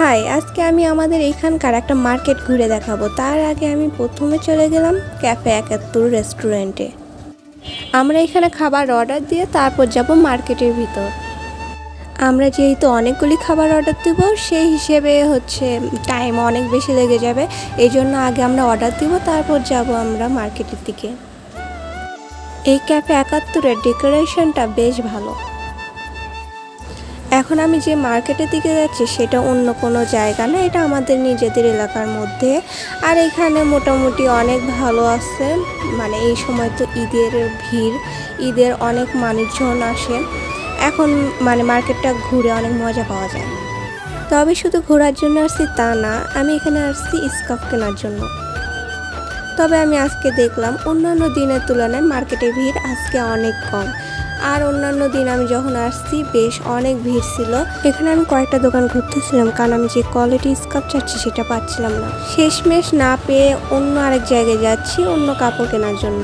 High, আজকে আমি আমাদের এইখানকার একটা মার্কেট ঘুরে দেখাবো। তার আগে আমি প্রথমে চলে গেলাম ক্যাফে ৭১ রেস্টুরেন্টে। আমরা এখানে খাবার অর্ডার দিয়ে তারপর যাব মার্কেটের ভিতর। আমরা যেহেতু অনেকগুলি খাবার অর্ডার দেব, সেই হিসেবে টাইম অনেক বেশি লেগে যাবে। এই জন্য আগে আমরা অর্ডার দিব, তারপর যাব আমরা মার্কেটের দিকে। এই ক্যাফে ৭১-এর ডেকোরেশনটা বেশ ভালো। এখন আমি যে মার্কেটের দিকে যাচ্ছি সেটা অন্য কোনো জায়গা না, এটা আমাদের নিজেদের এলাকার মধ্যে। আর এখানে মোটামুটি অনেক ভালো আছে, মানে এই সময় তো ঈদের ভিড়, ঈদের অনেক মানুষজন আসে। এখন মার্কেটটা ঘুরে অনেক মজা পাওয়া যায়। তবে শুধু ঘোরার জন্য আসছি তা না, আমি এখানে আসছি স্কার্ফ কেনার জন্য। তবে আমি আজকে দেখলাম অন্যান্য দিনের তুলনায় মার্কেটের ভিড় আজকে অনেক কম। আর অন্যান্য দিন আমি যখন আসছি বেশ অনেক ভিড় ছিল। এখানে আমি কয়েকটা দোকান ঘুরতেছিলাম, কারণ আমি যে কোয়ালিটি স্কার্ফ চাচ্ছি সেটা পাচ্ছিলাম না। শেষমেশ না পেয়ে অন্য আরেক জায়গায় যাচ্ছি অন্য কাপড় কেনার জন্য।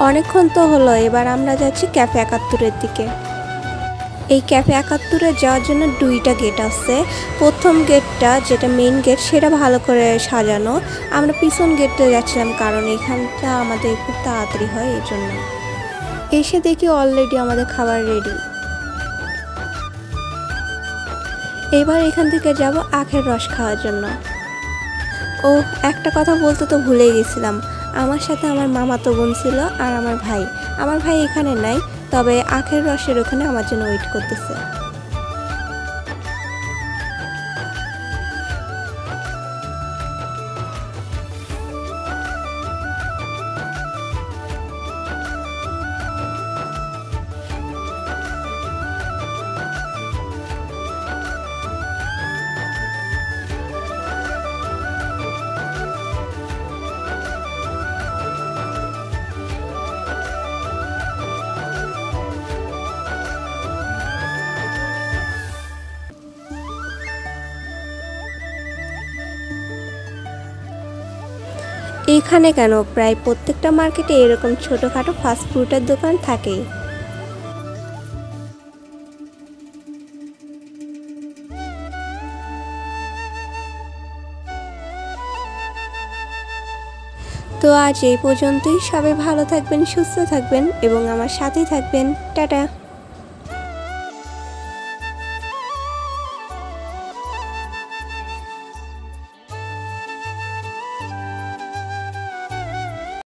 অনেকক্ষণ তো হলো, এবার আমরা যাচ্ছি ক্যাফে ৭১-এর দিকে। এই ক্যাফে ৭১-এ যাওয়ার জন্য দুইটা গেট আছে। প্রথম গেটটা যেটা মেইন গেট সেটা ভালো করে সাজানো। আমরা পিছন গেটে যাচ্ছিলাম কারণ এখানটা আমাদের খুব তাড়াতাড়ি হয়, এই জন্য। এসে দেখি অলরেডি আমাদের খাবার রেডি। এবার এখান থেকে যাব আখের রস খাওয়ার জন্য। ও, একটা কথা বলতে তো ভুলেই গেছিলাম, আমার সাথে আমার মামাতো বোন ছিল আর আমার ভাই। আমার ভাই এখানে নাই, তবে আখের রসের ওখানে আমার জন্য ওয়েট করতেছে। এইখানে কেন, প্রায় প্রত্যেকটা মার্কেটে এরকম ছোটোখাটো ফাস্টফুডের দোকান থাকেই। তো আজ এই পর্যন্তই। সবাই ভালো থাকবেন, সুস্থ থাকবেন এবং আমার সাথেই থাকবেন। টাটা।